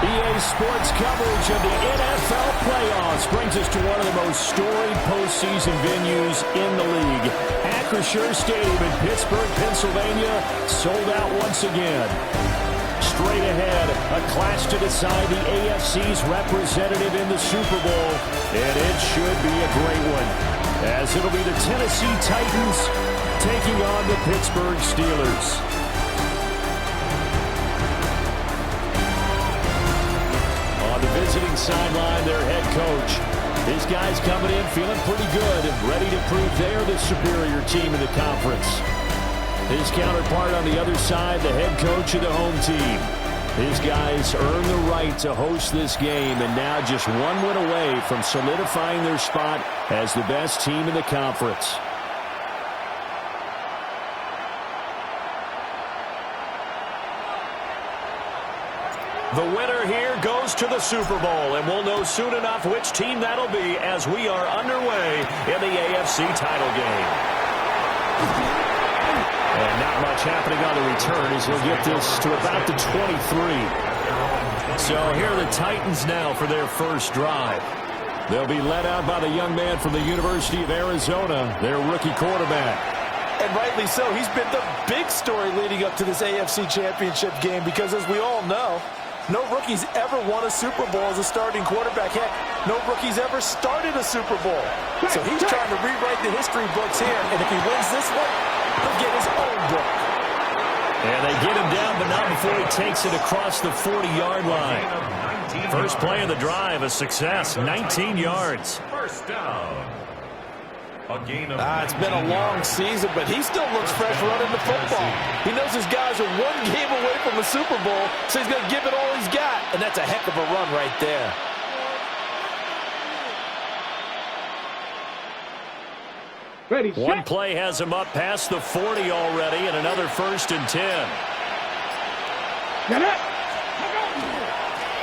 EA Sports coverage of the NFL playoffs brings us to one of the most storied postseason venues in the league. Acrisure Stadium in Pittsburgh, Pennsylvania, sold out once again. Straight ahead, a clash to decide the AFC's representative in the Super Bowl, and it should be a great one, as it'll be the Tennessee Titans taking on the Pittsburgh Steelers. Visiting sideline, their head coach. These guys coming in feeling pretty good, ready to prove they're the superior team in the conference. His counterpart on the other side, the head coach of the home team. These guys earned the right to host this game, and now just one win away from solidifying their spot as the best team in the conference. The winner here goes to the Super Bowl, and we'll know soon enough which team that'll be as we are underway in the AFC title game. And not much happening on the return as he'll get this to about the 23. So here are the Titans now for their first drive. They'll be led out by the young man from the University of Arizona, their rookie quarterback. And rightly so. He's been the big story leading up to this AFC Championship game because, as we all know, no rookie's ever won a Super Bowl as a starting quarterback. Heck, no rookie's ever started a Super Bowl. So he's trying to rewrite the history books here, and if he wins this one, he'll get his own book. And they get him down, but not before he takes it across the 40-yard line. First play of the drive, a success, 19 yards. First down. It's been a long season, but he still looks fresh running the football. He knows his guys are one game away from the Super Bowl, so he's going to give it all he's got, and that's a heck of a run right there. Ready, one play has him up past the 40 already, and another 1st and 10.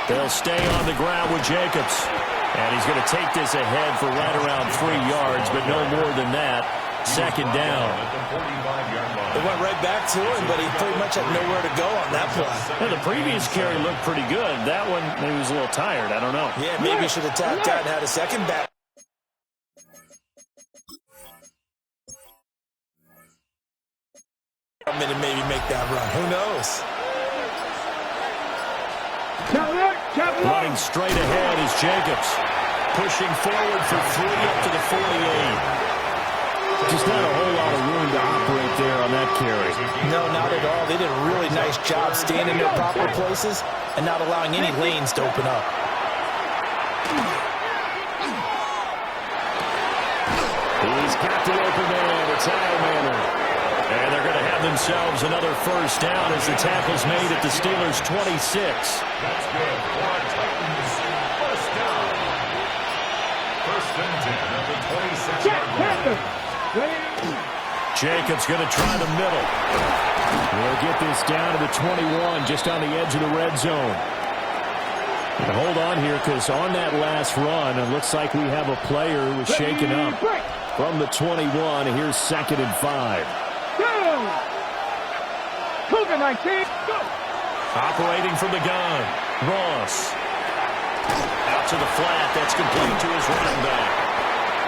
They'll stay on the ground with Jacobs. And he's going to take this ahead for right around 3 yards, but no more than that. Second down. They went right back to him, but he pretty much had nowhere to go on that play. Well, the previous carry looked pretty good. That one, maybe he was a little tired. I don't know. Yeah, maybe he should have tapped out and had a second back. A minute, maybe make that run. Who knows? Running straight ahead is Jacobs. Pushing forward for 3 up to the 48. Just not a whole lot of room to operate there on that carry. No, not at all. They did a really nice job staying in their proper places and not allowing any lanes to open up. He's got the open man. It's Manor. And they're going to have themselves another first down as the tackle's made at the Steelers' 26. That's good for Titans. First down. First and 10 at the 26-yard line. Jacobs going to try the middle. We'll get this down to the 21, just on the edge of the red zone. And hold on here, because on that last run, it looks like we have a player who was shaken up. From the 21, here's 2nd and 5. Operating from the gun, Ross. Out to the flat, that's complete to his running back.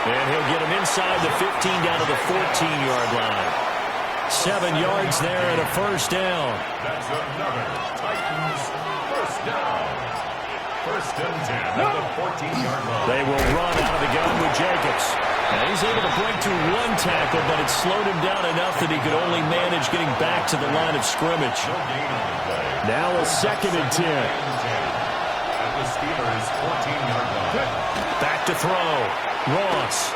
And he'll get him inside the 15 down to the 14-yard line. 7 yards there and a first down. That's another Titans first down. First and 10 at the 14-yard line. They will run out of the gun with Jacobs. And he's able to break through one tackle, but it slowed him down enough that he could only manage getting back to the line of scrimmage. Now a 2nd and 10. At the Steelers' 14-yard line. Back to throw. Ross.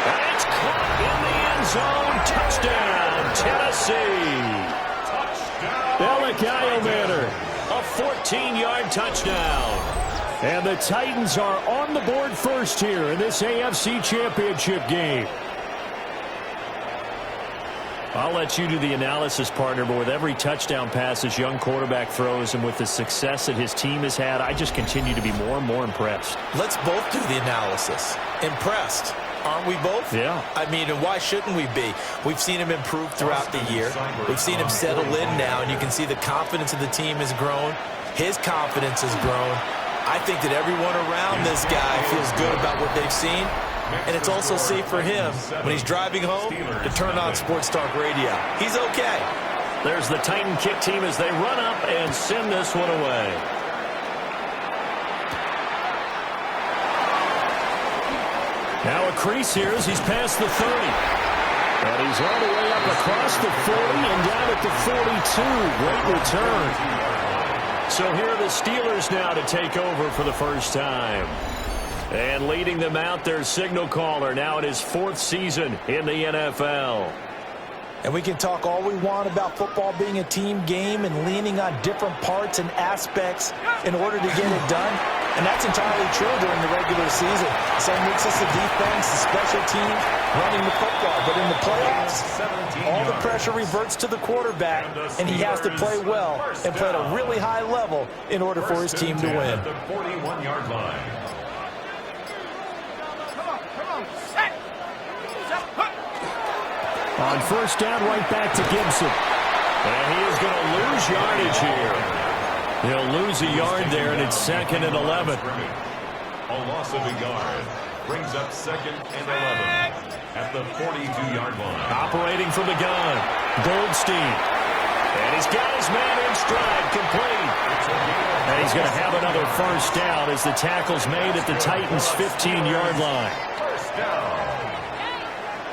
And it's caught in the end zone. Touchdown, Tennessee. Touchdown. Manor. A 14-yard touchdown. And the Titans are on the board first here in this AFC Championship game. I'll let you do the analysis, partner, but with every touchdown pass this young quarterback throws and with the success that his team has had, I just continue to be more and more impressed. Let's both do the analysis. Impressed. Aren't we both? Yeah. I mean, and why shouldn't we be? We've seen him improve throughout the year. We've seen him settle in now, and you can see the confidence of the team has grown. His confidence has grown. I think that everyone around this guy feels good about what they've seen, and it's also safe for him when he's driving home to turn on Sports Talk Radio. He's okay. There's the Titan kick team as they run up and send this one away. Now a crease here as he's past the 30. And he's all the way up across the 40 and down at the 42. Great return. So here are the Steelers now to take over for the first time. And leading them out, their signal caller, now in his 4th season in the NFL. And we can talk all we want about football being a team game and leaning on different parts and aspects in order to get it done. And that's entirely true during the regular season. Some weeks it's the defense, the special teams, running the football. But in the playoffs, all the pressure reverts to the quarterback, and he has to play well and play at a really high level in order for his team to win. The 41-yard line. On first down, right back to Gibson. And he is going to lose yardage here. He'll lose a yard there, and it's 2nd and 11. A loss of a yard brings up 2nd and 11 at the 42-yard line. Operating from the gun, Goldstein. And he's got his man in stride, complete. And he's going to have another first down as the tackle's made at the Titans' 15-yard line. First down.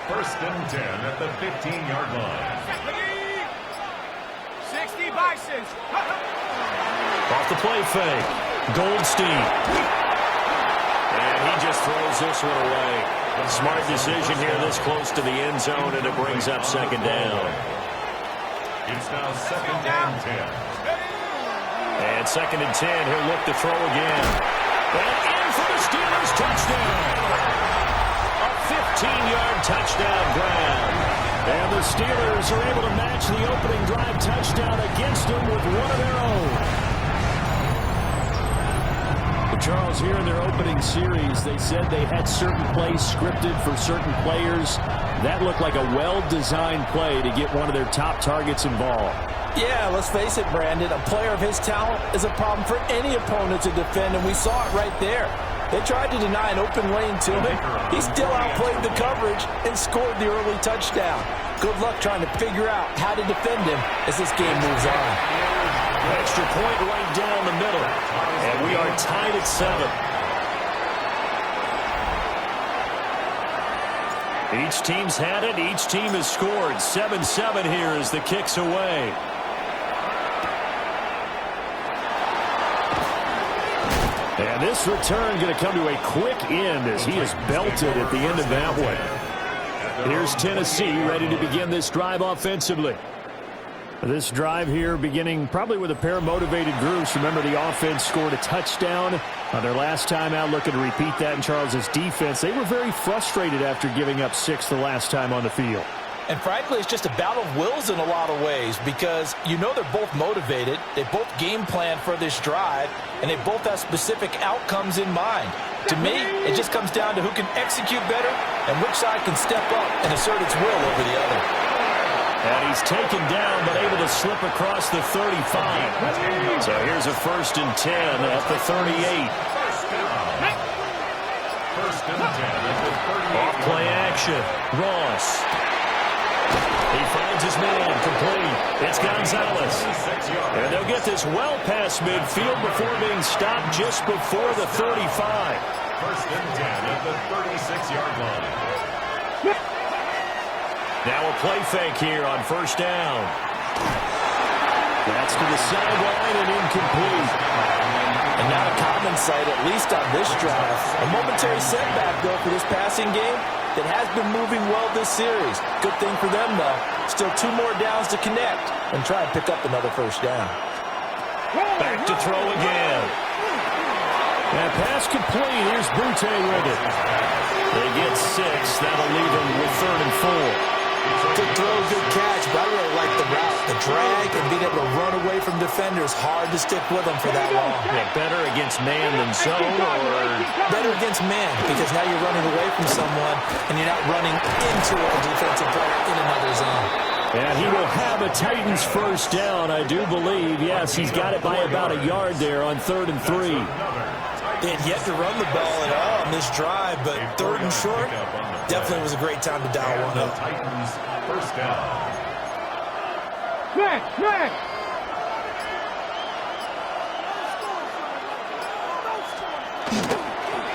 1st and 10 at the 15-yard line. 60 Bisons. Off the play fake, Goldstein. And he just throws this one away. A smart decision here this close to the end zone, and it brings up 2nd down. It's now 2nd and 10. And 2nd and 10, he'll look to throw again. And in for the Steelers touchdown. 15-yard touchdown grab. And the Steelers are able to match the opening drive touchdown against them with one of their own. But Charles, here in their opening series, they said they had certain plays scripted for certain players. That looked like a well-designed play to get one of their top targets involved. Yeah, let's face it, Brandon. A player of his talent is a problem for any opponent to defend, and we saw it right there. They tried to deny an open lane to him. He still outplayed the coverage and scored the early touchdown. Good luck trying to figure out how to defend him as this game moves on. Extra point right down the middle. And we are tied at 7. Each team's had it. Each team has scored. 7-7 here as the kick's away. And this return going to come to a quick end as he is belted at the end of that one. Here's Tennessee ready to begin this drive offensively. This drive here beginning probably with a pair of motivated groups. Remember, the offense scored a touchdown on their last time out. Looking to repeat that in Charles's defense. They were very frustrated after giving up 6 the last time on the field. And frankly, it's just a battle of wills in a lot of ways because you know they're both motivated. They both game plan for this drive, and they both have specific outcomes in mind. To me, it just comes down to who can execute better and which side can step up and assert its will over the other. And he's taken down, but able to slip across the 35. So here's a 1st and 10 at the 38. First and 10 at the 38. Off play action. Ross. He finds his man, complete. It's Gonzalez. And they'll get this well past midfield before being stopped just before the 35. First and 10 at the 36-yard line. Now a play fake here on first down. That's to the sideline and incomplete. And not a common sight, at least on this drive. A momentary setback, though, for this passing game that has been moving well this series. Good thing for them, though. Still 2 more downs to connect and try and pick up another first down. Back to throw again. And pass complete. Here's Butte with it. They get 6. That'll leave them with 3rd and 4. Good throw, good catch, but I really like the route, the drag, and being able to run away from defenders, hard to stick with them for that long. Yeah, better against man than zone, or better against man, because now you're running away from someone and you're not running into a defensive player in another zone. And he will have a Titans first down, I do believe. Yes, he's got it by about a yard there on 3rd and 3. They had yet to run the ball at all on this drive, but 3rd and short definitely was a great time to dial one up. Titans first down.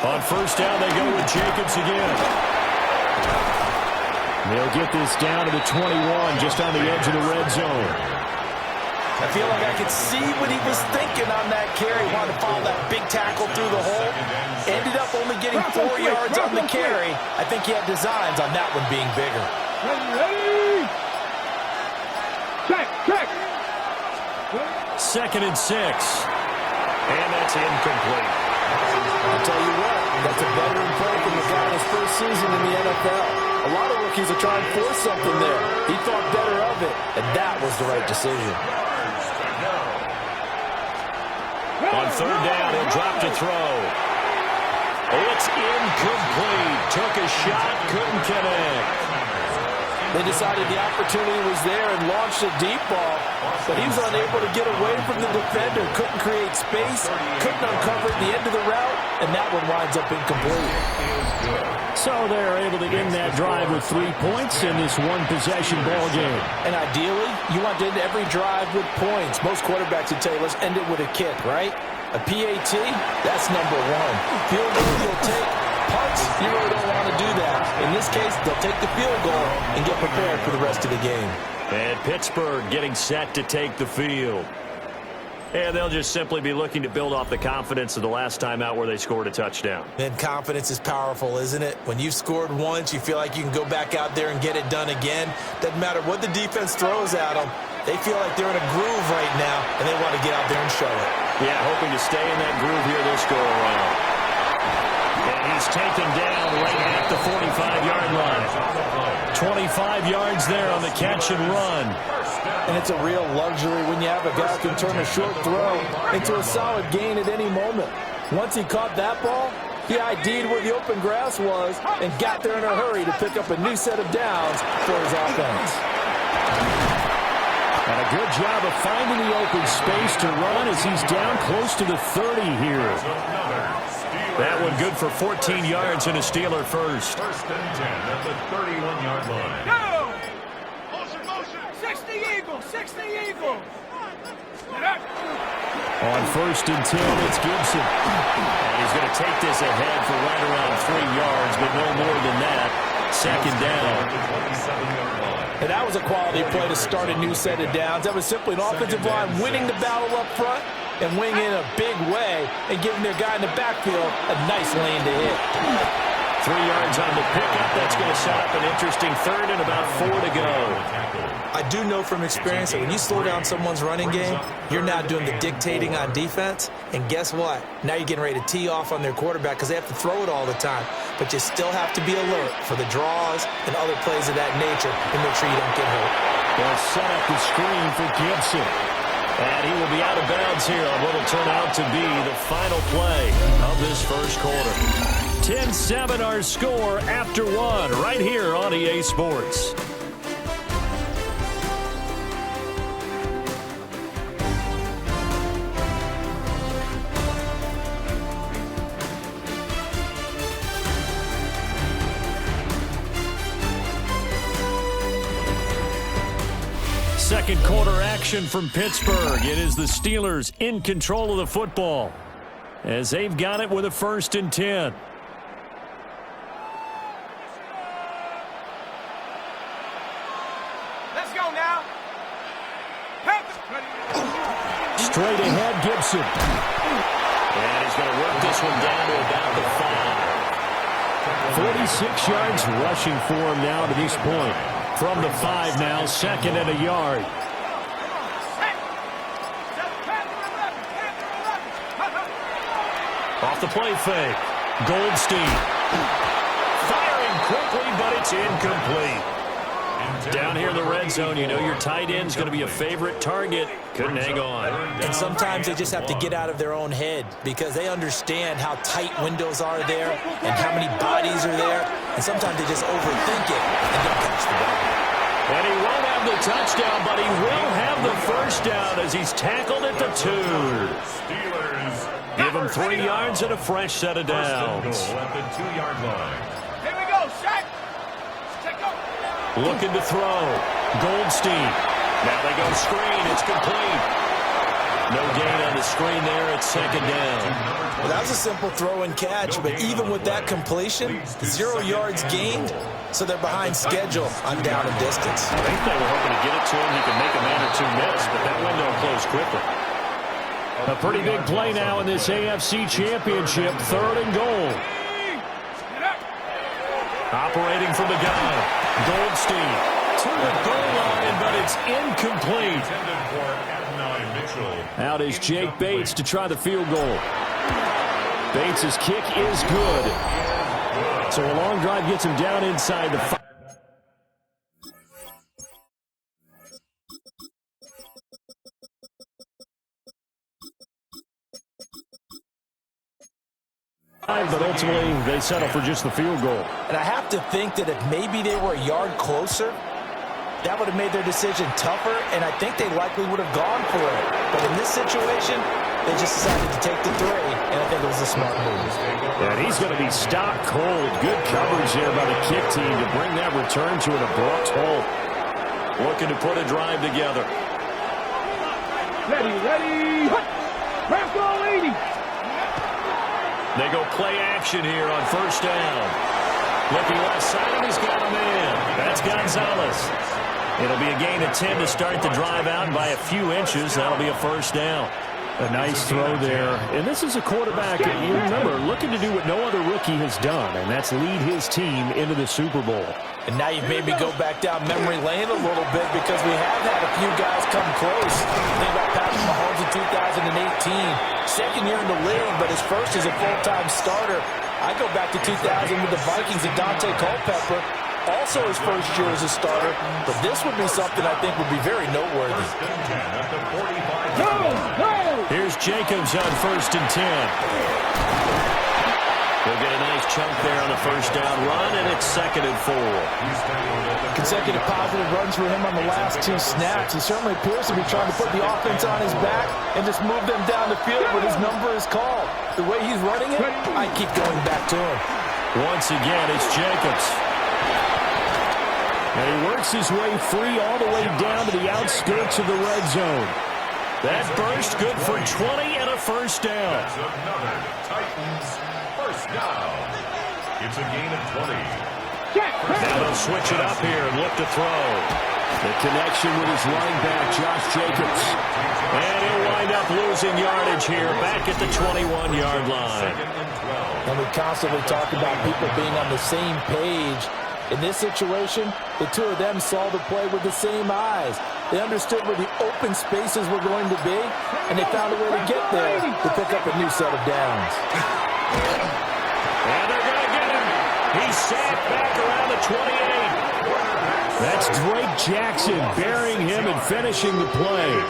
On first down, they go with Jacobs again. They'll get this down to the 21, just on the edge of the red zone. I feel like I could see what he was thinking on that carry. Wanted to follow that big tackle through the hole. Ended up only getting 4 yards on the carry. I think he had designs on that one being bigger. Ready. Check. 2nd and 6. And that's incomplete. I'll tell you what, that's a veteran play from the guy in his first season in the NFL. A lot of rookies are trying to force something there. He thought better of it, and that was the right decision. On 3rd down, he'll drop to throw. It's incomplete. Took a shot, couldn't connect. They decided the opportunity was there and launched a deep ball, but he was unable to get away from the defender. Couldn't create space, couldn't uncover the end of the route, and that one winds up incomplete. So they're able to end that drive with 3 points in this one-possession ball game. And ideally, you want to end every drive with points. Most quarterbacks would tell you, let's end it with a kick, right? A PAT, that's number 1. Field goal you'll take. Punts, you really don't want to do that. In this case, they'll take the field goal and get prepared for the rest of the game. And Pittsburgh getting set to take the field. And they'll just simply be looking to build off the confidence of the last time out where they scored a touchdown. And confidence is powerful, isn't it? When you've scored once, you feel like you can go back out there and get it done again. Doesn't matter what the defense throws at them. They feel like they're in a groove right now, and they want to get out there and show it. Yeah, hoping to stay in that groove here this go-around. And he's taken down right at the 45-yard line. 25 yards there on the catch and run. And it's a real luxury when you have a guy who can turn a short throw into a solid gain at any moment. Once he caught that ball, he ID'd where the open grass was and got there in a hurry to pick up a new set of downs for his offense. And a good job of finding the open space to run as he's down close to the 30 here. That one good for 14 yards and a Steeler first. 1st and 10 at the 31-yard line. Go! Motion. 60 Eagle. On 1st and 10, it's Gibson. And he's going to take this ahead for right around 3 yards, but no more than that. 2nd down. And that was a quality play to start a new set of downs. That was simply an offensive line winning the battle up front and winning in a big way and giving their guy in the backfield a nice lane to hit. 3 yards on the pickup. That's going to set up an interesting 3rd and about 4 to go. I do know from experience that when you slow down someone's running game, you're now doing the dictating on defense. And guess what? Now you're getting ready to tee off on their quarterback because they have to throw it all the time. But you still have to be alert for the draws and other plays of that nature to make sure you don't get hurt. They'll set up the screen for Gibson. And he will be out of bounds here on what will turn out to be the final play of this first quarter. 10-7 our score after 1 right here on EA Sports. Second quarter action from Pittsburgh. It is the Steelers in control of the football as they've got it with a 1st and 10. Let's go now. Straight ahead, Gibson. And he's going to work this one down to about the 5. 46 yards rushing for him now to this point. From the 5 now, 2nd and a yard. Off the play fake. Goldstein. Firing quickly, but it's incomplete. Down here in the red zone, you know your tight end's going to be a favorite target. Couldn't hang on. And sometimes they just have to get out of their own head because they understand how tight windows are there and how many bodies are there. And sometimes they just overthink it and don't catch the ball. And he won't have the touchdown, but he will have the first down as he's tackled at the 2. Give him 3 yards and a fresh set of downs. At the 2-yard line. Here we go, Shaq. Check out. Looking to throw. Goldstein. Now they go screen. It's complete. No gain on the screen there. It's second down. Well, that was a simple throw and catch, but even with that completion, 0 yards gained, so they're behind schedule on down and distance. I think they were hoping to get it to him. He could make a man or two miss, but that window closed quickly. A pretty big play now in this AFC Championship. 3rd and goal. Operating from the gun. Goldstein to the goal line, but it's incomplete. Out is Jake Bates to try the field goal. Bates' kick is good. So a long drive gets him down inside the 5. But ultimately, they settle for just the field goal. And I have to think that if maybe they were a yard closer, that would have made their decision tougher, and I think they likely would have gone for it. But in this situation, they just decided to take the 3, and I think it was a smart move. And he's going to be stopped cold. Good coverage there by the kick team to bring that return to an abrupt halt. Looking to put a drive together. Ready. Ramco 80. They go play action here on first down. Looking left side, and he's got a man. That's Gonzalez. It'll be a gain of 10 to start the drive out, and by a few inches, that'll be a first down. A nice throw there. And this is a quarterback, you remember, looking to do what no other rookie has done, and that's lead his team into the Super Bowl. And now you've made me go back down memory lane a little bit because we have had a few guys come close. Think about Patrick Mahomes in 2018. Second year in the league, but his first as a full-time starter. I go back to 2000 with the Vikings and Dante Culpepper. Also his first year as a starter. But this would be something I think would be very noteworthy. Here's Jacobs on 1st and 10. We'll get a nice chunk there on the first down run, and it's 2nd and 4. Consecutive positive runs for him on the last 2 snaps. He certainly appears to be trying to put the offense on his back and just move them down the field when his number is called. The way he's running it, I keep going back to him. Once again, it's Jacobs. And he works his way free all the way down to the outskirts of the red zone. That burst good for 20 and a first down. That's another Titans first down. It's a gain of 20. Now they'll switch it up here and look to throw. The connection with his running back, Josh Jacobs. And he'll wind up losing yardage here back at the 21-yard line. And we constantly talk about people being on the same page. In this situation, the two of them saw the play with the same eyes. They understood where the open spaces were going to be, and they found a way to get there to pick up a new set of downs. And they're going to get him. He's sacked back around the 28. That's Drake Jackson burying him and finishing the play.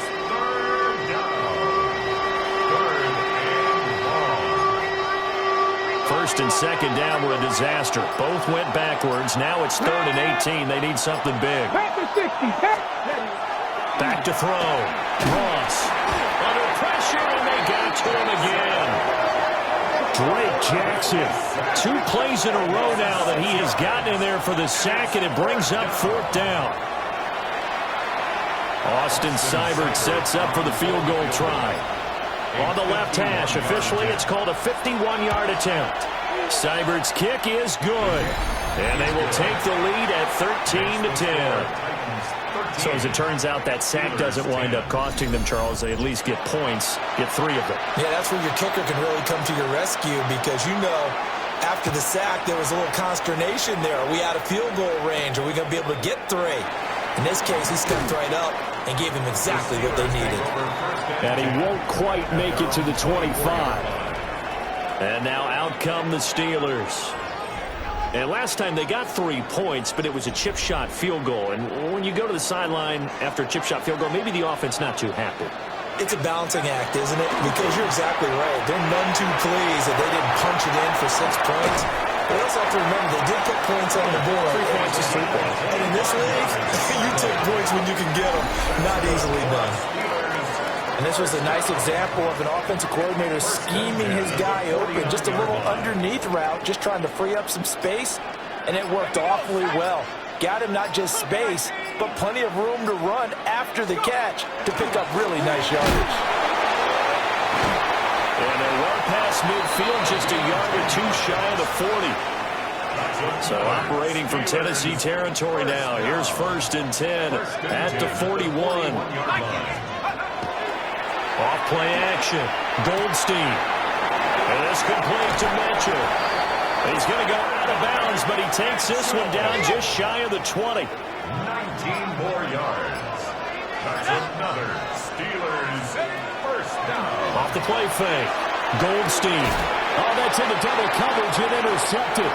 First and second down were a disaster. Both went backwards. Now it's 3rd and 18. They need something big. Back to throw. Ross under pressure, and they got to him again. Drake Jackson. 2 plays in a row now that he has gotten in there for the sack, and it brings up 4th down. Austin Seibert sets up for the field goal try. On the left hash, officially it's called a 51-yard attempt. Seibert's kick is good, and they will take the lead at 13-10. So as it turns out, that sack doesn't wind up costing them, Charles. They at least get points, get 3 of them. Yeah, that's where your kicker can really come to your rescue because, you know, after the sack, there was a little consternation there. Are we out of field goal range? Are we going to be able to get 3? In this case, he stepped right up and gave him exactly what they needed. And he won't quite make it to the 25. And now out come the Steelers. And last time they got 3 points, but it was a chip shot field goal. And when you go to the sideline after a chip shot field goal, maybe the offense not too happy. It's a balancing act, isn't it? Because you're exactly right. They're none too pleased that they didn't punch it in for 6 points. But we also have to remember they did put points on the board. 3 points is 3 points. And in this league, you take points when you can get them. Not easily done. And this was a nice example of an offensive coordinator scheming his guy open. Just a little underneath route, just trying to free up some space, and it worked awfully well. Got him not just space, but plenty of room to run after the catch to pick up really nice yardage. And they run past midfield, just a yard or two shy of the 40. So operating from Tennessee territory now. Here's 1st and 10 at the 41. Off-play action. Goldstein. And it's complete to Mitchell. He's going to go out of bounds, but he takes this one down just shy of the 20. 19 more yards. That's another Steelers first down. Off the play fake. Goldstein. Oh, that's into double coverage and intercepted.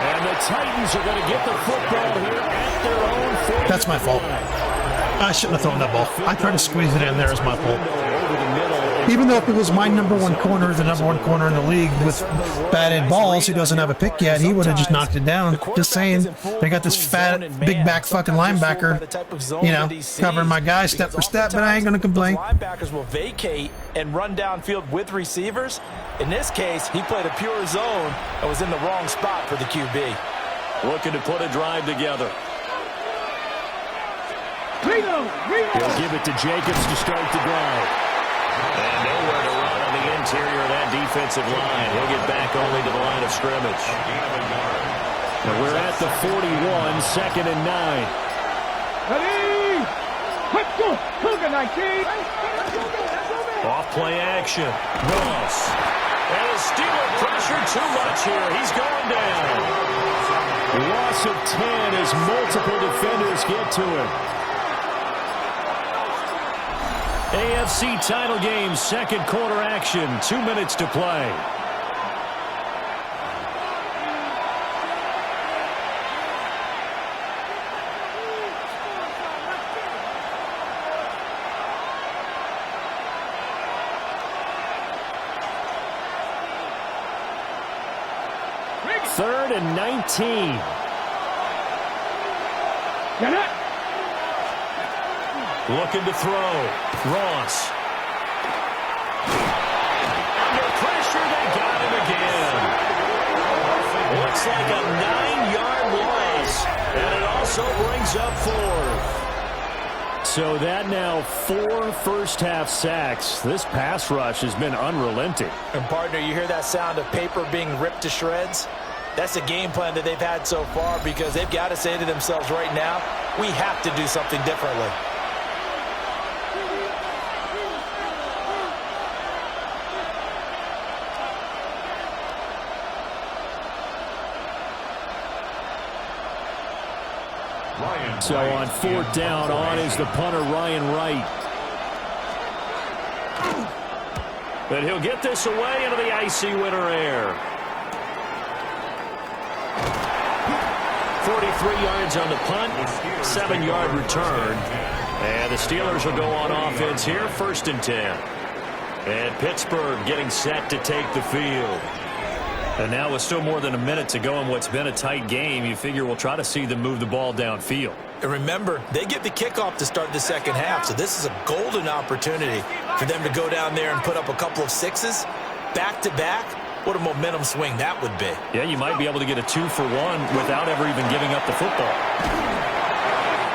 And the Titans are going to get the football here at their own 40. That's my fault. I shouldn't have thrown that ball. I tried to squeeze it in there as my fault. Even though if it was my number one corner, the number one corner in the league with batted balls, who doesn't have a pick yet, he would have just knocked it down. Just saying, they got this fat, big back fucking linebacker, you know, covering my guy step for step, but I ain't going to complain. Linebackers will vacate and run downfield with receivers. In this case, he played a pure zone and was in the wrong spot for the QB. Looking to put a drive together. He'll give it to Jacobs to start the drive. And nowhere to run on the interior of that defensive line. He'll get back only to the line of scrimmage. And we're at the 41, 2nd and 9. Ready? Let's go. Off play action. Ross. And a Steeler pressure too much here. He's going down. Loss of 10 as multiple defenders get to him. AFC title game, 2nd quarter action, 2 minutes to play. Third and 19. Looking to throw. Ross. Under pressure, they got him again. Looks like a 9-yard loss. And it also brings up 4. So that now 4 first-half sacks. This pass rush has been unrelenting. And, partner, you hear that sound of paper being ripped to shreds? That's the game plan that they've had so far because they've got to say to themselves right now, we have to do something differently. So on 4th down, on is the punter, Ryan Wright. But he'll get this away into the icy winter air. 43 yards on the punt, 7-yard return. And the Steelers will go on offense here, 1st and 10. And Pittsburgh getting set to take the field. And now with still more than a minute to go in what's been a tight game, you figure we'll try to see them move the ball downfield. And remember, they get the kickoff to start the 2nd half, so this is a golden opportunity for them to go down there and put up a couple of 6s back-to-back. What a momentum swing that would be. Yeah, you might be able to get a 2-for-1 without ever even giving up the football.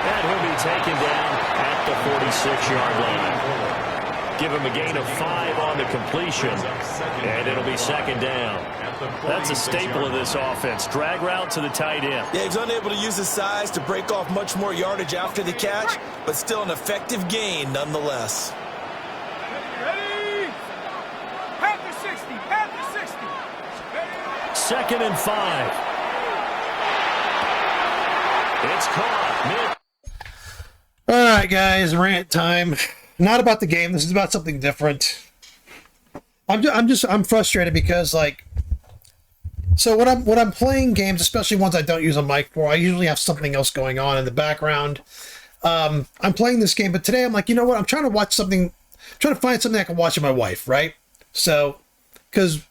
And he'll be taken down at the 46-yard line. Give him a gain of 5 on the completion, and it'll be 2nd down. That's a staple of this offense. Drag route to the tight end. Yeah, he's unable to use his size to break off much more yardage after the catch, but still an effective gain nonetheless. Ready? Half to 60. Half to 60. 2nd and 5. It's caught. All right, guys, rant time. Not about the game. This is about something different. I'm frustrated because, like, So when I'm playing games, especially ones I don't use a mic for, I usually have something else going on in the background. I'm playing this game, but today I'm like, you know what? I'm trying to watch something, trying to find something I can watch with my wife, right? So, because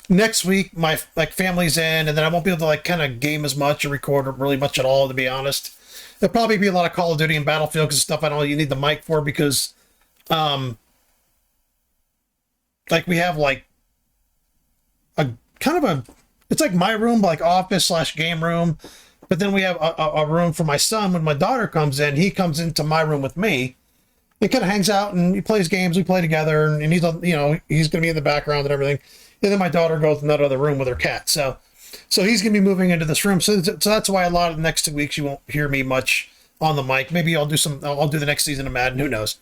next week my family's in, and then I won't be able to like kind of game as much or record really much at all, to be honest. There'll probably be a lot of Call of Duty and Battlefield because stuff I don't you need the mic for, because like we have like a kind of a, it's like my room, like office / game room, but then we have a room for my son. When my daughter comes in, he comes into my room with me. He kind of hangs out and he plays games. We play together, and he's, you know, he's going to be in the background and everything. And then my daughter goes in that other room with her cat. So he's going to be moving into this room. So that's why a lot of the next 2 weeks you won't hear me much on the mic. Maybe I'll do the next season of Madden. Who knows?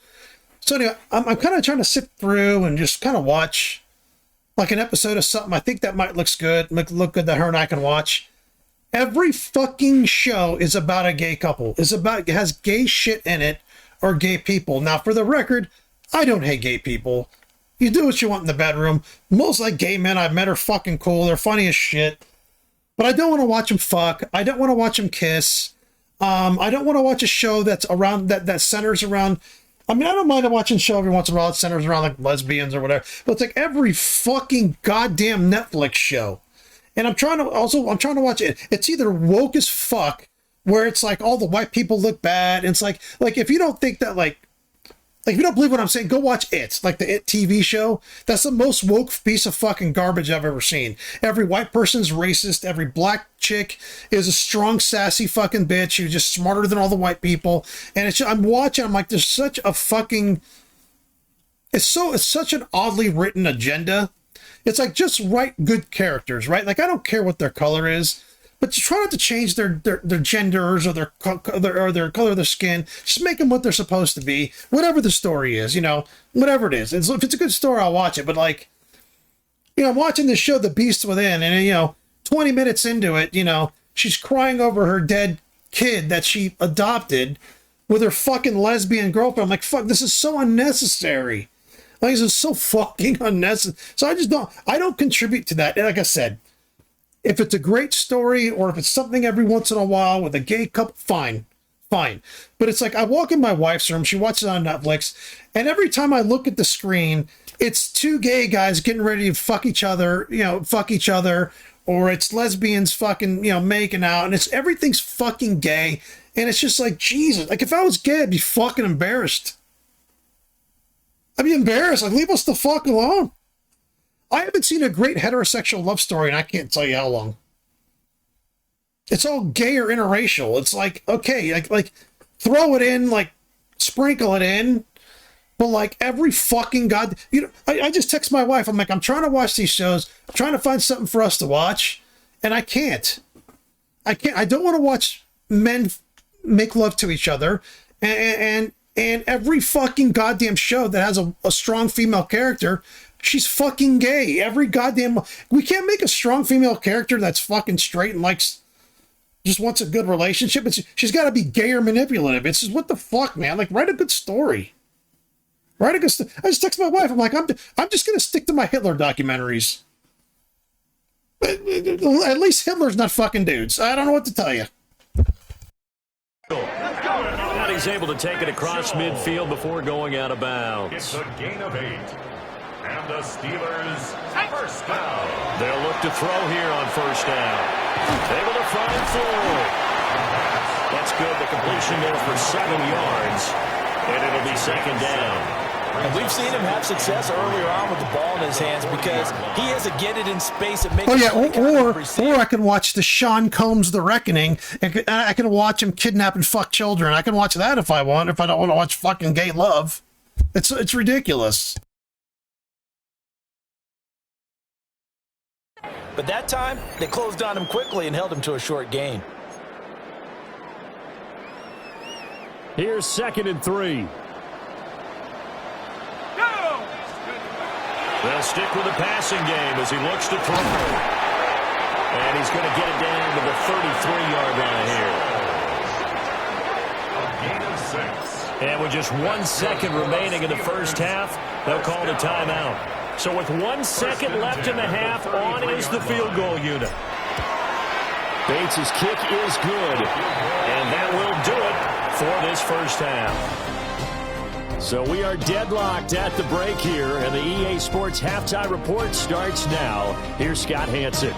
So anyway, I'm kind of trying to sit through and just kind of watch like an episode of something I think that might look good that her and I can watch. Every fucking show is about a gay couple. It has gay shit in it, or gay people. Now, for the record, I don't hate gay people. You do what you want in the bedroom. Most like gay men I've met are fucking cool. They're funny as shit. But I don't want to watch them fuck. I don't want to watch them kiss. I don't want to watch a show that's around that centers around. I mean, I don't mind watching a show every once in a while that centers around like lesbians or whatever. But it's like every fucking goddamn Netflix show. And I'm trying to watch it. It's either woke as fuck, where it's like all the white people look bad. And it's like if you don't think that like if you don't believe what I'm saying, go watch It, like the It TV show. That's the most woke piece of fucking garbage I've ever seen. Every white person's racist. Every black chick is a strong, sassy fucking bitch who's just smarter than all the white people. And I'm watching, I'm like, there's such a fucking, it's such an oddly written agenda. It's like, just write good characters, right? Like, I don't care what their color is, but you try not to change their genders or their color of their skin. Just make them what they're supposed to be, whatever the story is, you know, whatever it is. And so if it's a good story, I'll watch it. But like, you know, I'm watching this show, The Beast Within, and you know, 20 minutes into it, you know, she's crying over her dead kid that she adopted with her fucking lesbian girlfriend. I'm like, fuck, this is so unnecessary. Like, this is so fucking unnecessary. So I don't contribute to that. And like I said, if it's a great story or if it's something every once in a while with a gay couple, fine. But it's like, I walk in my wife's room, she watches it on Netflix, and every time I look at the screen, it's two gay guys getting ready to fuck each other, or it's lesbians fucking, you know, making out, and everything's fucking gay. And it's just like, Jesus, like if I was gay, I'd be fucking embarrassed. I'd be embarrassed. Like, leave us the fuck alone. I haven't seen a great heterosexual love story, and I can't tell you how long. It's all gay or interracial. It's like, okay, like throw it in, like sprinkle it in, but like every fucking god, you know, I just text my wife. I'm like, I'm trying to watch these shows, I'm trying to find something for us to watch, and I can't. I don't want to watch men make love to each other, and every fucking goddamn show that has a strong female character, she's fucking gay. Every goddamn... We can't make a strong female character that's fucking straight and likes... just wants a good relationship. She's got to be gay or manipulative. It's just, what the fuck, man? Like, write a good story. I just text my wife. I'm like, I'm just going to stick to my Hitler documentaries. At least Hitler's not fucking dudes. I don't know what to tell you. And he's able to take it across midfield before going out of bounds. It's a gain of 8. And the Steelers, first down. They'll look to throw here on first down. Able to find Floyd. That's good. The completion there for 7 yards. And it'll be second down. And we've seen him have success earlier on with the ball in his hands because he has to get it in space and make it. Or I can watch the Sean Combs The Reckoning, and I can watch him kidnap and fuck children. I can watch that if I want, if I don't want to watch fucking gay love. It's ridiculous. But that time, they closed on him quickly and held him to a short gain. Here's 2nd and 3. They'll stick with the passing game as he looks to throw. And he's going to get it down to the 33-yard line here. A gain of 6. And with just 1 second remaining in the first half, they'll call it a timeout. So with 1 second left in the half, on is the field goal unit. Bates' kick is good, and that will do it for this first half. So we are deadlocked at the break here, and the EA Sports Halftime Report starts now. Here's Scott Hanson.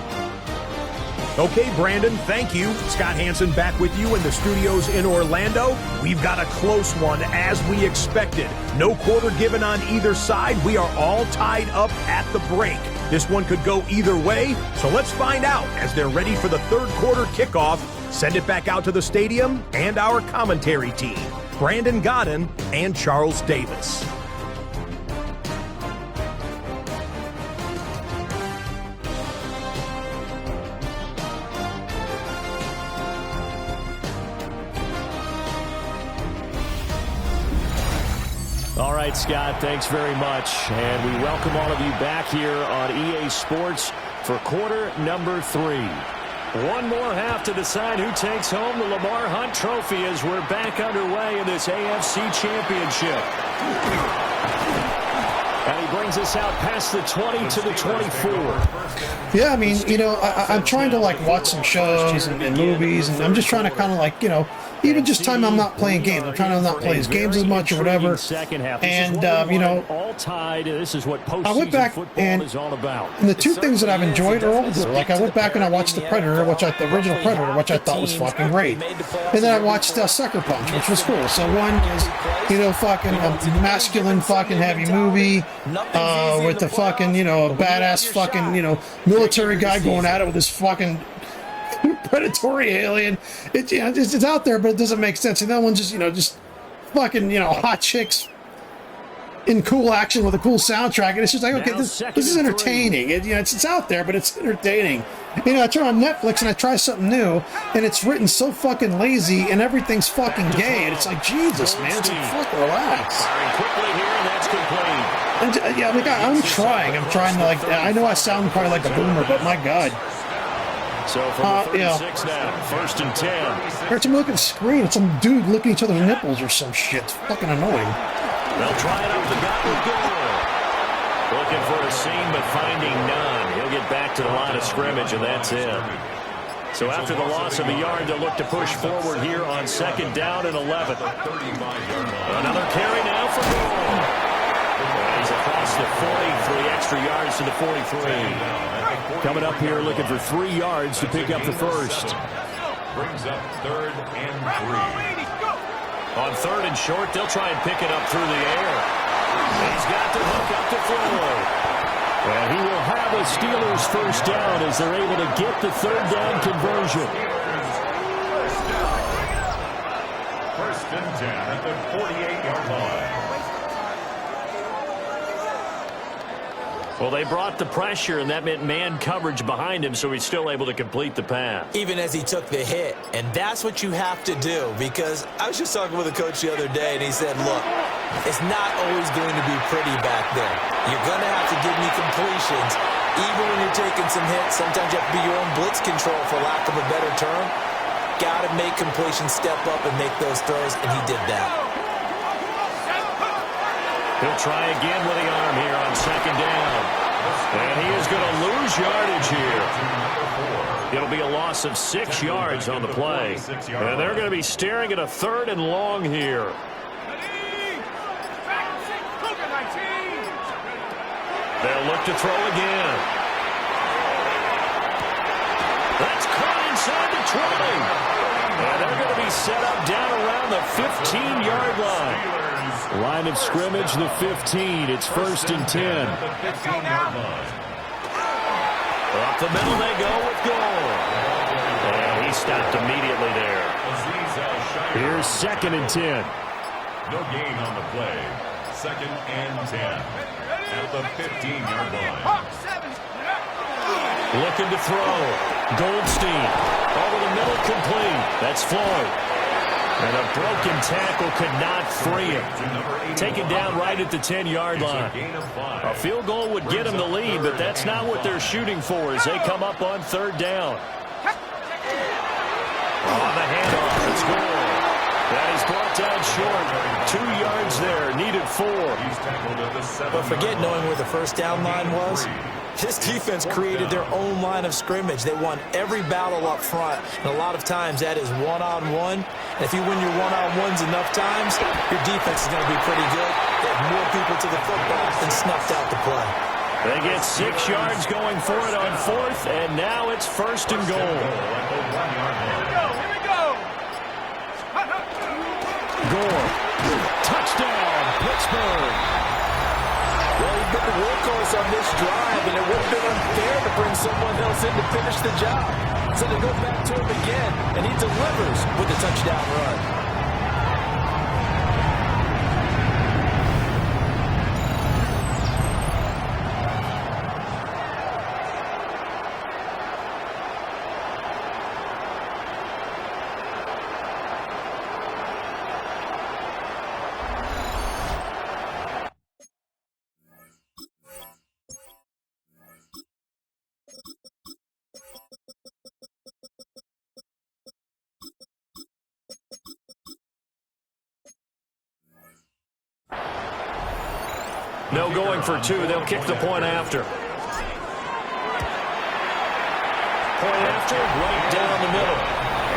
Okay, Brandon, thank you. Scott Hanson back with you in the studios in Orlando. We've got a close one, as we expected. No quarter given on either side. We are all tied up at the break. This one could go either way, so let's find out as they're ready for the third quarter kickoff. Send it back out to the stadium and our commentary team, Brandon Godden and Charles Davis. All right, Scott, thanks very much. And we welcome all of you back here on EA Sports for quarter number 3. One more half to decide who takes home the Lamar Hunt Trophy as we're back underway in this AFC Championship. And he brings us out past the 20 to the 24. Yeah, I mean, you know, I'm trying to, like, watch some shows and movies, and I'm just trying to kind of, like, you know, even just time I'm not playing games. I'm trying to not play games as much or whatever. And, you know, I went back and the two things that I've enjoyed are older. Like, I went back and I watched The Predator, the original Predator, which I thought was fucking great. And then I watched Sucker Punch, which was cool. So one is, you know, fucking a masculine fucking heavy movie with the fucking, you know, badass fucking, you know, military guy going at it with his fucking predatory alien. It, you know, it's out there, but it doesn't make sense. And that one's just, you know, just fucking, you know, hot chicks in cool action with a cool soundtrack. And it's just like, okay, this is entertaining. It, you know, it's out there, but it's entertaining. You know, I turn on Netflix and I try something new, and it's written so fucking lazy, and everything's fucking gay. And it's like, Jesus, man, it's like, fucking relax. Quickly here, and that's complete. And, yeah, like, I'm trying to, like, I know I sound probably like a boomer, but my God. So from the 36 now, 1st and 10. Every time I look at the screen, it's some dude looking at each other's nipples or some shit. It's fucking annoying. They'll try it up the gut with goal. Looking for a seam, but finding none. He'll get back to the line of scrimmage, and that's it. So after the loss of a yard, they'll look to push forward here on 2nd down and 11. Another carry now for goal. He's across the 40, 3 extra yards to the 43. Coming up here looking for 3 yards to pick up the first. Brings up 3rd and 3. On 3rd and short, they'll try and pick it up through the air. He's got to hook up the throw. And he will have a Steelers first down as they're able to get the 3rd down conversion. 1st and 10 at the 48-yard line. Well, they brought the pressure, and that meant man coverage behind him, so he's still able to complete the pass. Even as he took the hit. And that's what you have to do, because I was just talking with a coach the other day, and he said, look, it's not always going to be pretty back there. You're going to have to give me completions. Even when you're taking some hits, sometimes you have to be your own blitz control, for lack of a better term. Got to make completions, step up, and make those throws, and he did that. He'll try again with the arm here on 2nd down. And he is going to lose yardage here. It'll be a loss of 6 yards on the play. And they're going to be staring at a 3rd and long here. They'll look to throw again. That's caught inside the 20. And they're going to be set up down around the 15-yard line. Line of scrimmage, the 15. It's 1st and 10. Up the middle they go with goal. And he stopped immediately there. Here's 2nd and 10. No gain on the play. 2nd and 10 at the 15-yard line. Looking to throw. Goldstein over the middle, complete. That's Floyd. And a broken tackle could not free him. Taken down right at the 10-yard line. A field goal would get him the lead, but that's not what they're shooting for as they come up on 3rd down. On the handoff, it's good. That is brought down short. 2 yards yards there. Needed 4. He's tackled at the 7. But forget knowing where the first down line was. This defense created their own line of scrimmage. They won every battle up front, and a lot of times that is one-on-one. And if you win your one-on-ones enough times, your defense is going to be pretty good. They have more people to the football and snuffed out the play. They get 6 yards going for it on 4th, and now it's 1st and goal. Here we go. Gore. Touchdown, Pittsburgh. Well, he's been the workhorse on this drive, and it would have been unfair to bring someone else in to finish the job. So they go back to him again, and he delivers with a touchdown run. No going for 2. They'll kick the point after. Point after, right down the middle.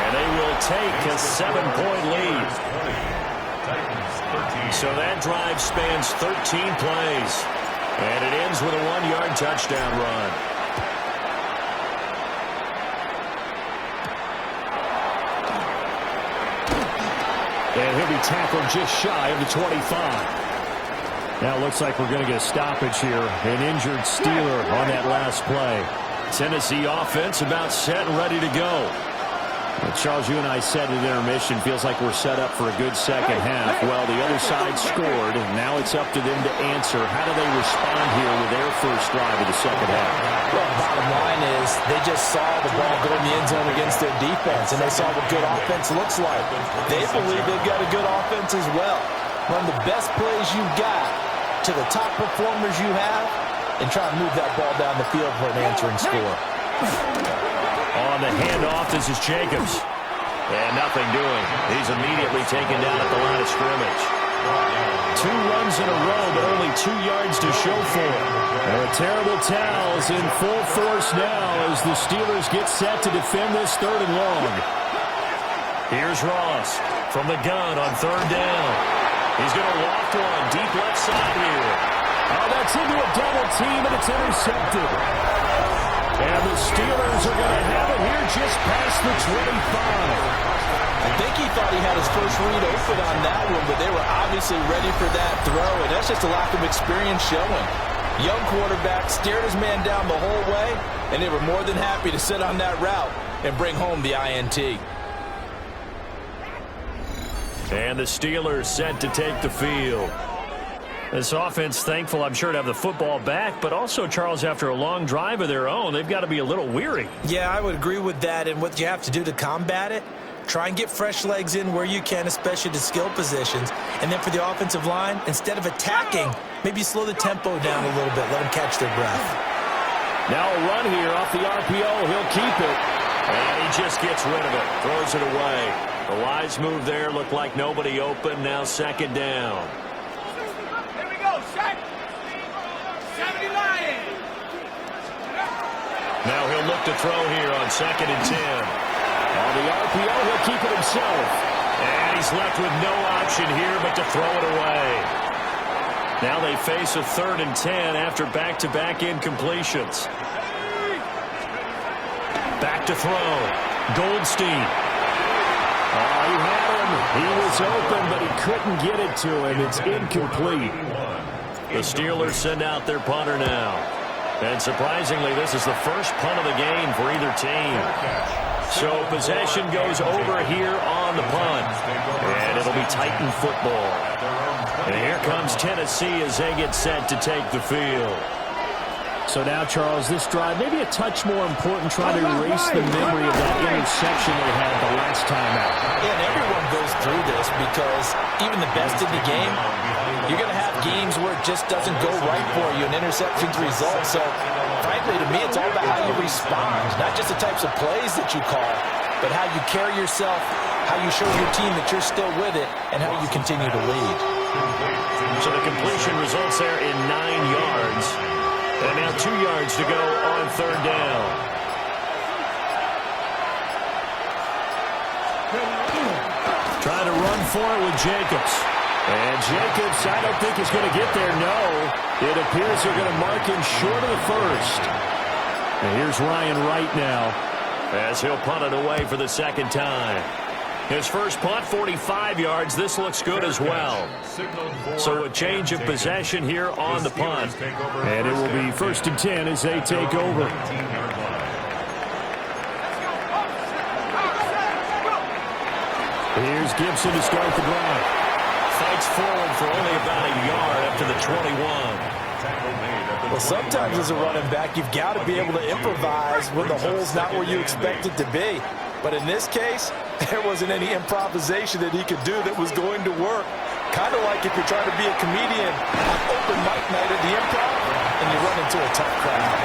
And they will take a 7-point lead. So that drive spans 13 plays. And it ends with a 1-yard touchdown run. And he'll be tackled just shy of the 25. Now it looks like we're going to get a stoppage here. An injured Steeler on that last play. Tennessee offense about set and ready to go. Well, Charles, you and I said at intermission, feels like we're set up for a good second half. Well, the other side scored, and now it's up to them to answer. How do they respond here with their first drive of the second half? Well, bottom line is they just saw the ball go in the end zone against their defense, and they saw what good offense looks like. They believe they've got a good offense as well. Run the best plays you've got to the top performers you have, and try and move that ball down the field for an answering score. On the handoff, this is Jacobs. And nothing doing. He's immediately taken down at the line of scrimmage. 2 runs in a row, but only 2 yards to show for it. And a terrible towels in full force now as the Steelers get set to defend this 3rd and long. Here's Ross from the gun on 3rd down. He's going to loft one deep left side here. Oh, that's into a double team, and it's intercepted. And the Steelers are going to have it here just past the 25. I think he thought he had his first read open on that one, but they were obviously ready for that throw, and that's just a lack of experience showing. Young quarterback stared his man down the whole way, and they were more than happy to sit on that route and bring home the INT. And the Steelers set to take the field. This offense, thankful, I'm sure, to have the football back, but also, Charles, after a long drive of their own, they've got to be a little weary. Yeah, I would agree with that, and what you have to do to combat it, try and get fresh legs in where you can, especially to skill positions. And then for the offensive line, instead of attacking, maybe slow the tempo down a little bit, let them catch their breath. Now a run here off the RPO. He'll keep it. And he just gets rid of it, throws it away. The wise move there, looked like nobody open. Now 2nd down. Here we go, set. 70 Lions. Now he'll look to throw here on 2nd and 10. On the RPO, he'll keep it himself. And he's left with no option here but to throw it away. Now they face a 3rd and 10 after back-to-back incompletions. Back to throw. Goldstein. Oh, he had him. He was open, but he couldn't get it to him. It's incomplete. The Steelers send out their punter now. And surprisingly, this is the first punt of the game for either team. So possession goes over here on the punt. And it'll be Titan football. And here comes Tennessee as they get set to take the field. So now, Charles, this drive, maybe a touch more important, trying to erase the memory of that interception they had the last time out. Yeah, and everyone goes through this because even the best in the game, you're going to have games where it just doesn't go right for you and interceptions result. So, frankly, to me, it's all about how you respond, not just the types of plays that you call, but how you carry yourself, how you show your team that you're still with it, and how you continue to lead. So the completion results there in 9 yards. And now 2 yards to go on third down. Trying to run for it with Jacobs. And Jacobs, I don't think is going to get there. No. It appears they're going to mark him short of the first. And here's Ryan Wright now as he'll punt it away for the second time. His first punt, 45 yards. This looks good as well. So a change of possession here on the punt. And it will be 1st and 10 as they take over. Here's Gibson to start the drive. Fights forward for only about a yard up to the 21. Well, sometimes as a running back, you've got to be able to improvise when the hole's not where you expect it to be. But in this case, there wasn't any improvisation that he could do that was going to work. Kind of like if you're trying to be a comedian on open mic night at the Improv and you run into a tough crowd.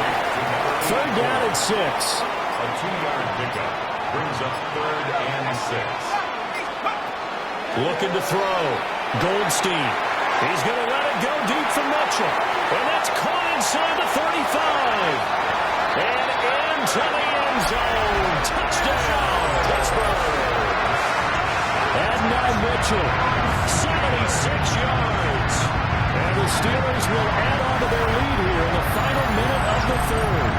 Third down and 6. A 2-yard pickup brings up 3rd and 6. Looking to throw. Goldstein. He's going to let it go deep for Mitchell. And that's caught inside the 35. And into the end zone. Touchdown, Pittsburgh. And now Mitchell. 76 yards. And the Steelers will add on to their lead here in the final minute of the third.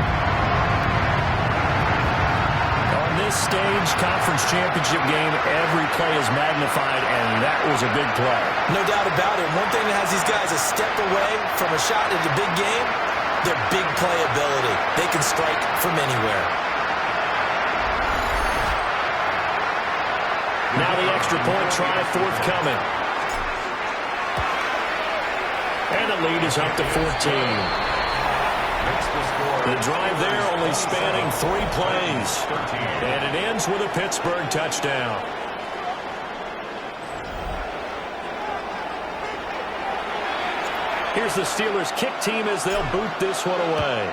On this stage, conference championship game, every play is magnified, and that was a big play. No doubt about it. One thing that has these guys a step away from a shot in the big game, their big play ability. They can strike from anywhere. Now the extra point try forthcoming. And the lead is up to 14. The drive there only spanning 3 plays. And it ends with a Pittsburgh touchdown. Here's the Steelers kick team as they'll boot this one away.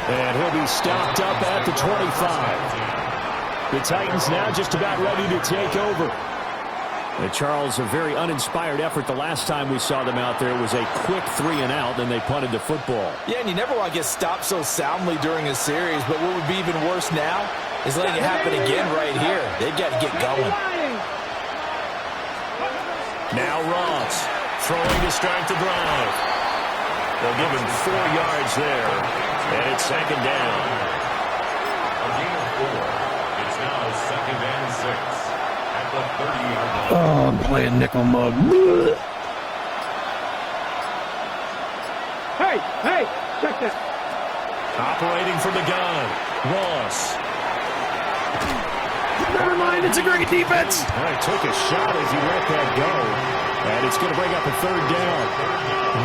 And he'll be stopped up at the 25. The Titans now just about ready to take over. And Charles, a very uninspired effort the last time we saw them out there. It was a quick 3-and-out, then they punted the football. Yeah, and you never want to get stopped so soundly during a series, but what would be even worse now is letting it happen again right here. They've got to get going. Now Ross throwing to start the drive. They'll give him 4 yards there, and it's second down. A gain of 4. It's now 2nd and 6. At the 30-yard line. Oh, I'm playing nickel mug. Hey, check that. Operating from the gun, Ross. Never mind, it's a great defense. All right, took a shot as he let that go. And it's going to bring up a 3rd down.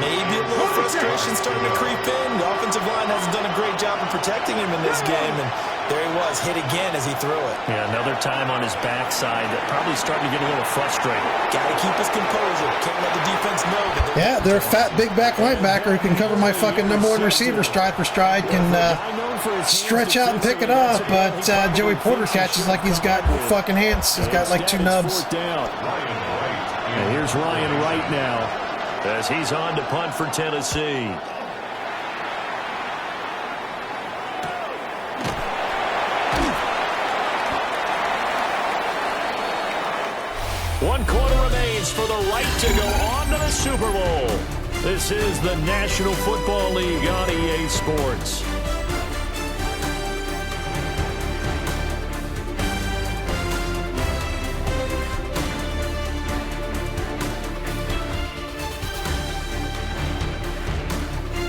Maybe a little frustration starting to creep in. The offensive line hasn't done a great job of protecting him in this game, and there he was, hit again as he threw it. Yeah, another time on his backside. Probably starting to get a little frustrated. Got to keep his composure. Can't let the defense know that Yeah, they're a fat, big back linebacker who can cover my fucking number 1 receiver stride for stride, can stretch out and pick it up, but Joey Porter catches like he's got fucking hands. He's got like 2 nubs. And here's Ryan Wright now as he's on to punt for Tennessee. One quarter remains for the right to go on to the Super Bowl. This is the National Football League on EA Sports.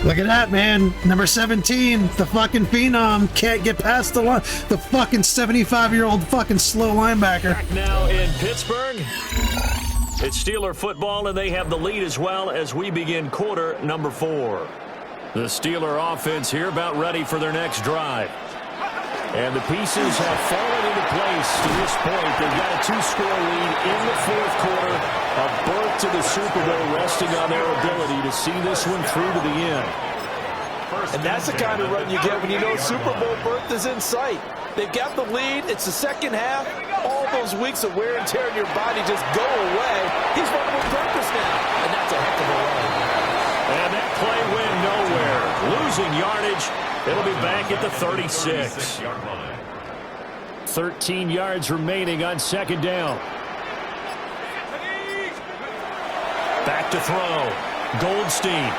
Look at that, man. Number 17, the fucking phenom, can't get past the line. The fucking 75-year-old fucking slow linebacker. Back now in Pittsburgh. It's Steeler football, and they have the lead as well as we begin quarter number 4. The Steeler offense here about ready for their next drive. And the pieces have fallen into place to this point. They've got a 2-score lead in the 4th quarter. A berth to the Super Bowl resting on their ability to see this one through to the end. And that's the kind of run you get when you know Super Bowl berth is in sight. They've got the lead. It's the second half. All those weeks of wear and tear in your body just go away. He's running with purpose now, and that's a heck of a run. And that play went nowhere. Losing yardage. It'll be back at the 36. 13 yards remaining on second down. Back to throw. Goldstein.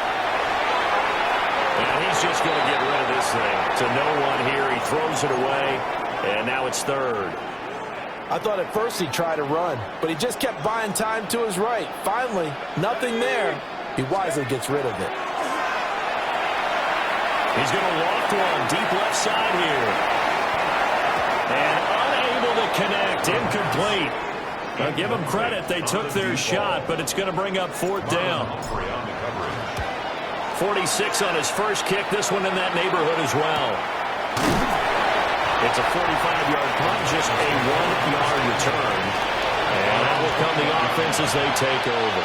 And he's just going to get rid of this thing. To no one here. He throws it away. And now it's third. I thought at first he'd try to run, but he just kept buying time to his right. Finally, nothing there. He wisely gets rid of it. He's going to loft one deep left side here. And unable to connect. Incomplete. Now give them credit. They took their shot, but it's going to bring up fourth down. 46 on his first kick. This one in that neighborhood as well. It's a 45-yard punt, just a 1-yard return. And that will come the offense as they take over.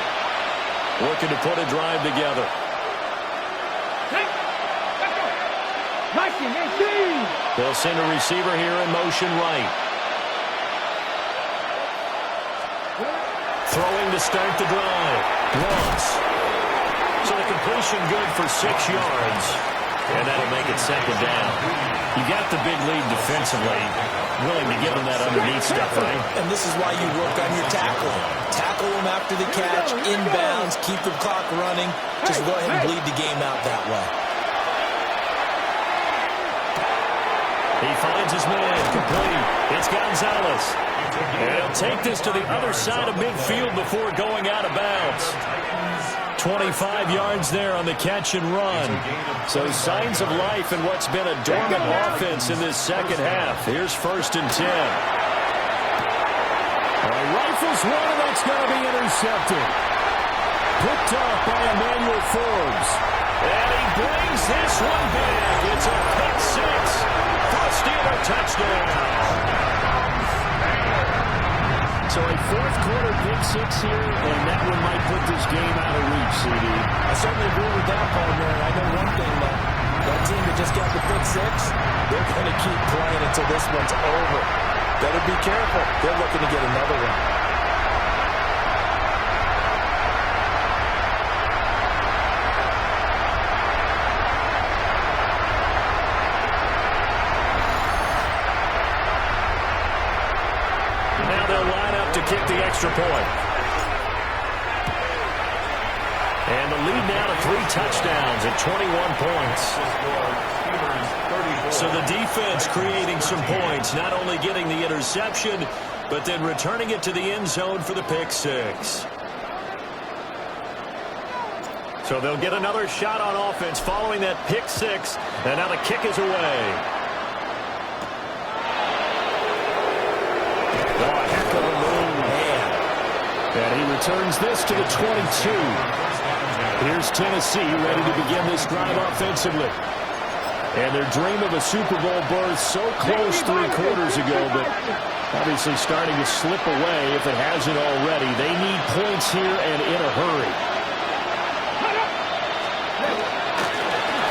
Looking to put a drive together. They'll send a receiver here in motion right. Throwing to start the drive. Ross. So the completion good for 6 yards. And that'll make it second down. You got the big lead defensively. Willing to give them that underneath stuff, right? And this is why you work on your tackling. Tackle them after the catch, inbounds, keep the clock running. Just go ahead and bleed the game out that way. He finds his man, complete. It's Gonzalez. And he'll take this to the other side of midfield before going out of bounds. 25 yards there on the catch and run. So signs of life in what's been a dormant offense in this second half. Here's first and 10. Rifles one, and that's going to be intercepted. Picked up by Emmanuel Forbes. And he brings this one back. It's a pick six. Steeler touchdown. So a fourth quarter pick six here, and that one might put this game out of reach, CD. I certainly agree with that, partner. And I know one thing, that team that just got the pick six, they're going to keep playing until this one's over. Better be careful. They're looking to get another one. Kick the extra point. And the lead now to 3 touchdowns at 21 points. So the defense creating some points, not only getting the interception, but then returning it to the end zone for the pick six. So they'll get another shot on offense following that pick six, and now the kick is away. And he returns this to the 22. Here's Tennessee ready to begin this drive offensively. And their dream of a Super Bowl berth so close 3 quarters ago, but obviously starting to slip away if it hasn't already. They need points here and in a hurry.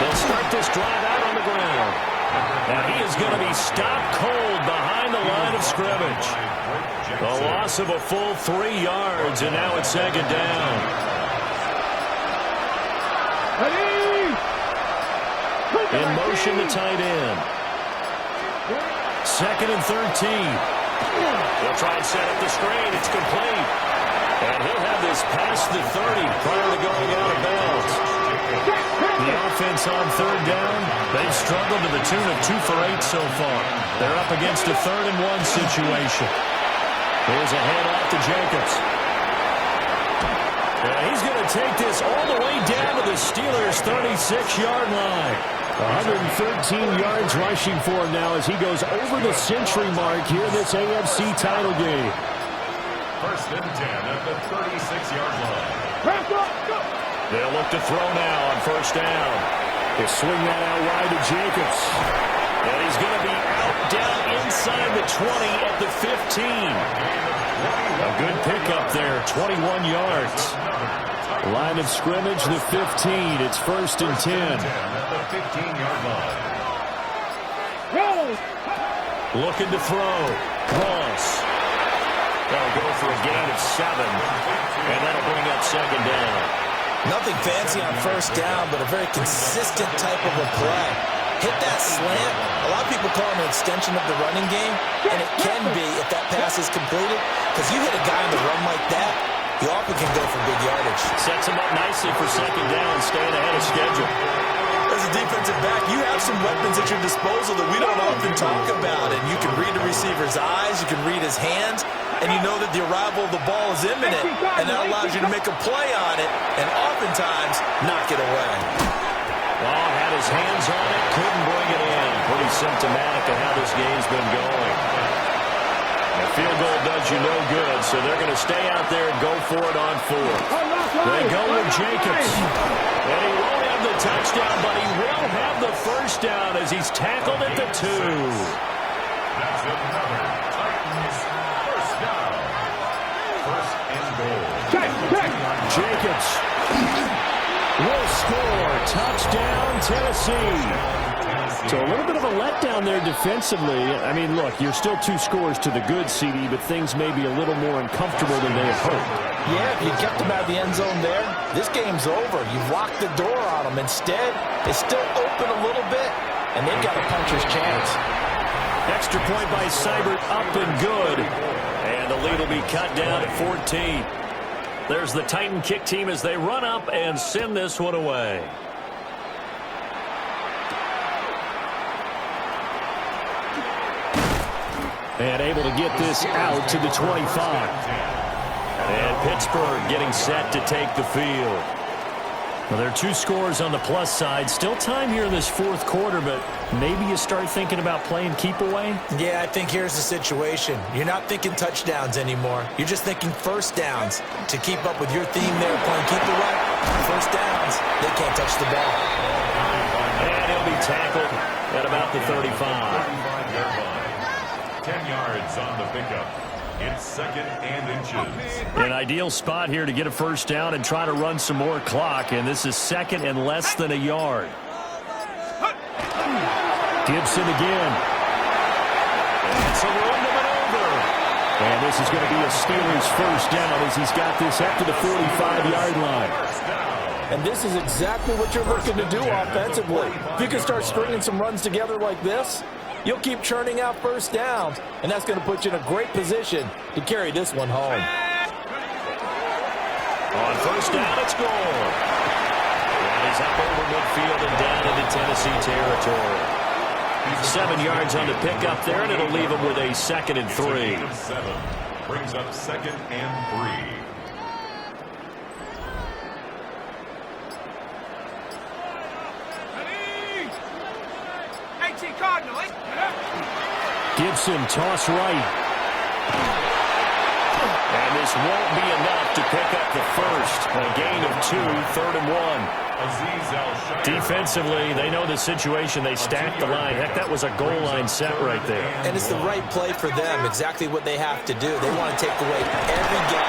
They'll start this drive out on the ground. Now he is going to be stopped cold behind the line of scrimmage. A loss of a full 3 yards, and now it's second down. In motion, the tight end. Second and 13. They'll try and set up the screen. It's complete. And he'll have this past the 30 prior to going out of bounds. The offense on third down, they've struggled to the tune of 2 for 8 so far. They're up against a 3rd and 1 situation. Here's a handoff to Jacobs. And he's going to take this all the way down to the Steelers' 36-yard line. 113 yards rushing for him now as he goes over the century mark here in this AFC title game. First and 10 at the 36-yard line. They'll look to throw now on first down. They swing that out wide to Jacobs. And he's going to be out down inside the 20 at the 15. A good pickup there, 21 yards. Line of scrimmage, the 15. It's first and 10. At the 15-yard line. Looking to throw. Ross. They'll go for a gain of 7. And that'll bring up second down. Nothing fancy on first down, but a very consistent type of a play. Hit that slant. A lot of people call it an extension of the running game, and it can be if that pass is completed, because you hit a guy on the run like that, you often can go for big yardage. Sets him up nicely for second down, staying ahead of schedule. As a defensive back, you have some weapons at your disposal that we don't often talk about, and you can read the receiver's eyes, you can read his hands, and you know that the arrival of the ball is imminent, and that allows you to make a play on it, and oftentimes knock it away. Well, had his hands on it, couldn't bring it in. Pretty symptomatic of how this game's been going. A field goal does you no good, so they're going to stay out there and go for it on 4th. They go with Jacobs. And he won't have the touchdown, but he will have the first down as he's tackled at the 2. That's another Titans first down. First and goal. Jacobs will score. Touchdown, Tennessee. So a little bit of a letdown there defensively. I mean, look, you're still 2 scores to the good, CD, but things may be a little more uncomfortable than they had hoped. Yeah, if you kept them out of the end zone there, this game's over. You've locked the door on them. Instead, it's still open a little bit, and they've got a puncher's chance. Extra point by Seibert, up and good. And the lead will be cut down at 14. There's the Titan kick team as they run up and send this one away. And able to get this out to the 25. And Pittsburgh getting set to take the field. Well, there are 2 scores on the plus side. Still time here in this 4th quarter, but maybe you start thinking about playing keep away? Yeah, I think here's the situation. You're not thinking touchdowns anymore. You're just thinking first downs. To keep up with your theme there, playing keep away, first downs, they can't touch the ball. And he'll be tackled at about the 35. 10 yards on the pickup. It's 2nd and inches. An ideal spot here to get a first down and try to run some more clock, and this is 2nd and less than a yard. Gibson again. It's a run to maneuver. And this is going to be a Steelers first down as he's got this up to the 45-yard line. And this is exactly what you're looking to do offensively. If you can start stringing some runs together like this, you'll keep churning out first downs, and that's going to put you in a great position to carry this one home. On first down, it's Gore. And he's up over midfield and down into Tennessee territory. 7 yards on the pickup there, and it'll leave him with a 2nd and 3. 7 brings up 2nd and 3. Gibson toss right. And this won't be enough to pick up the first. A gain of 2, 3rd and 1. Defensively, they know the situation. They stack the line. Heck, that was a goal line set right there. And it's the right play for them, exactly what they have to do. They want to take away every gap,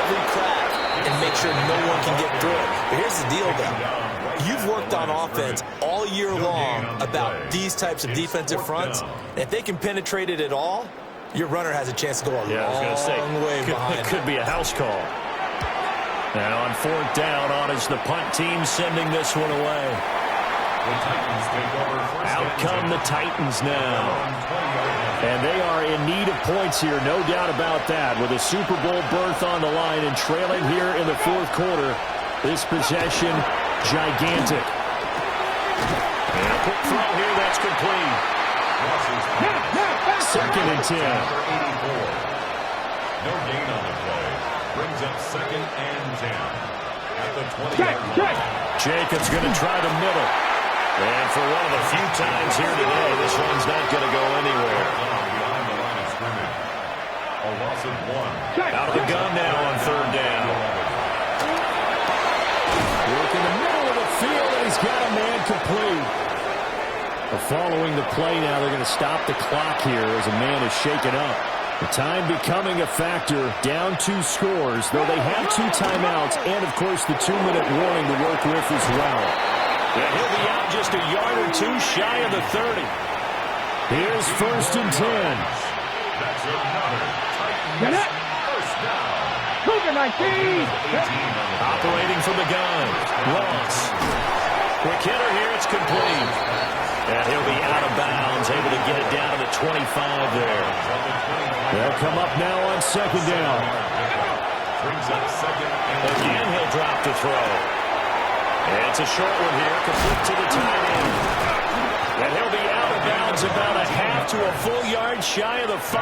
every crack, and make sure no one can get through it. But here's the deal, though. You've worked on offense all year long about these types of defensive fronts. And if they can penetrate it at all, your runner has a chance to go a long way behind. It could be a house call. Now on 4th down, on is the punt team sending this one away. Out come the Titans now. And they are in need of points here, no doubt about that. With a Super Bowl berth on the line and trailing here in the 4th quarter, this possession gigantic. And a quick throw here, that's complete. 2nd and 10. No gain on the play. Brings up 2nd and 10. At the 20-yard line. Jacobs going to try the middle. And for one of the few times here today, this one's not going to go anywhere. Behind the line of scrimmage. A loss of 1. Out of the gun now on 3rd down. Work in the middle of the field, and he's got a man complete. Following the play now, they're going to stop the clock here as a man is shaken up. The time becoming a factor, down 2 scores, though they have 2 timeouts and, of course, the 2-minute warning to work with as well. Yeah, he'll be out just a yard or 2 shy of the 30. Here's 1st and 10. That's another Titans first down. Cougar 19. Operating from the gun. Ross. Quick hitter here. It's complete. And he'll be out of bounds, able to get it down to the 25 there. They'll come up now on 2nd down. Brings up 2nd and Again, he'll drop to throw. And it's a short one here, complete to the tight end. And he'll be out of bounds about a half to a full yard shy of the 5.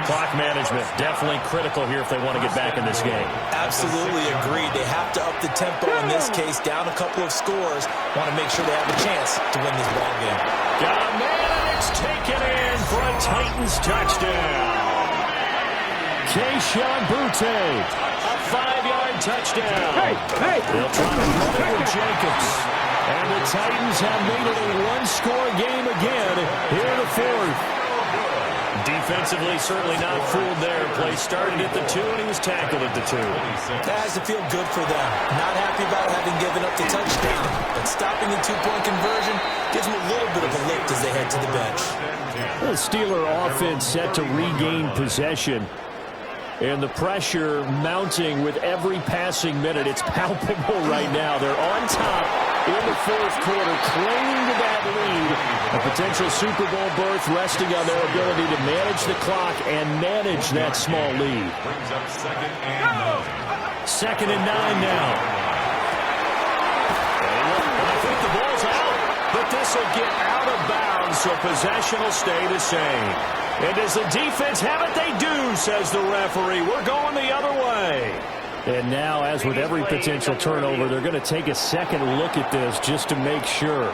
Clock management definitely critical here if they want to get back in this game. Absolutely agreed. They have to up the tempo in this case, down a couple of scores. Want to make sure they have a chance to win this ball game. Got a man, and it's taken in for a Titans touchdown. Keyshawn Butte, a 5-yard touchdown. They'll try to run it with Jacobs. And the Titans have made it a one-score game again here in the 4th. Defensively, certainly not fooled there. Play started at the 2, and he was tackled at the 2. That has to feel good for them. Not happy about having given up the touchdown, but stopping the 2-point conversion gives them a little bit of a lift as they head to the bench. The Steeler offense set to regain possession. And the pressure mounting with every passing minute. It's palpable right now. They're on top in the 4th quarter, clinging to that lead. A potential Super Bowl berth resting on their ability to manage the clock and manage that small lead. brings up 2nd and 9. 2nd and 9 now. And I think the ball's out, but this will get out of bounds, so possession will stay the same. And does the defense have it? They do, says the referee. We're going the other way. And now, as with every potential turnover, they're going to take a second look at this just to make sure.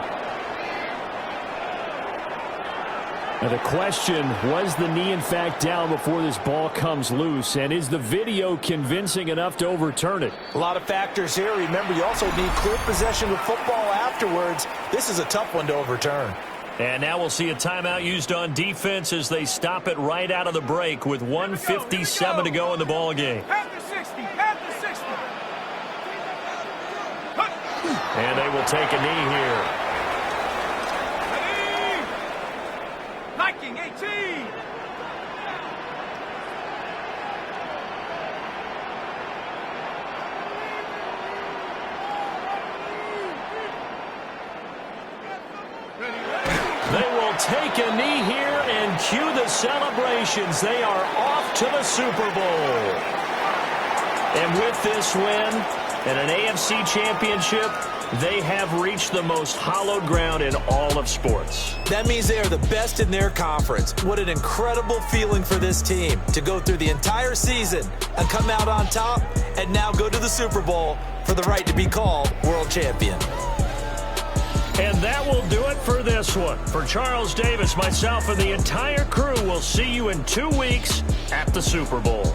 And the question, was the knee in fact down before this ball comes loose? And is the video convincing enough to overturn it? A lot of factors here. Remember, you also need clear possession of football afterwards. This is a tough one to overturn. And now we'll see a timeout used on defense as they stop it right out of the break with 1:57 to go in the ball game. At the 60. At the 60. And they will take a knee here. Ready? Viking 18. They will take a knee here and cue the celebrations. They are off to the Super Bowl. And with this win and an AFC championship, they have reached the most hallowed ground in all of sports. That means they are the best in their conference. What an incredible feeling for this team to go through the entire season and come out on top and now go to the Super Bowl for the right to be called world champion. And that will do it for this one. For Charles Davis, myself, and the entire crew, we'll see you in 2 weeks at the Super Bowl.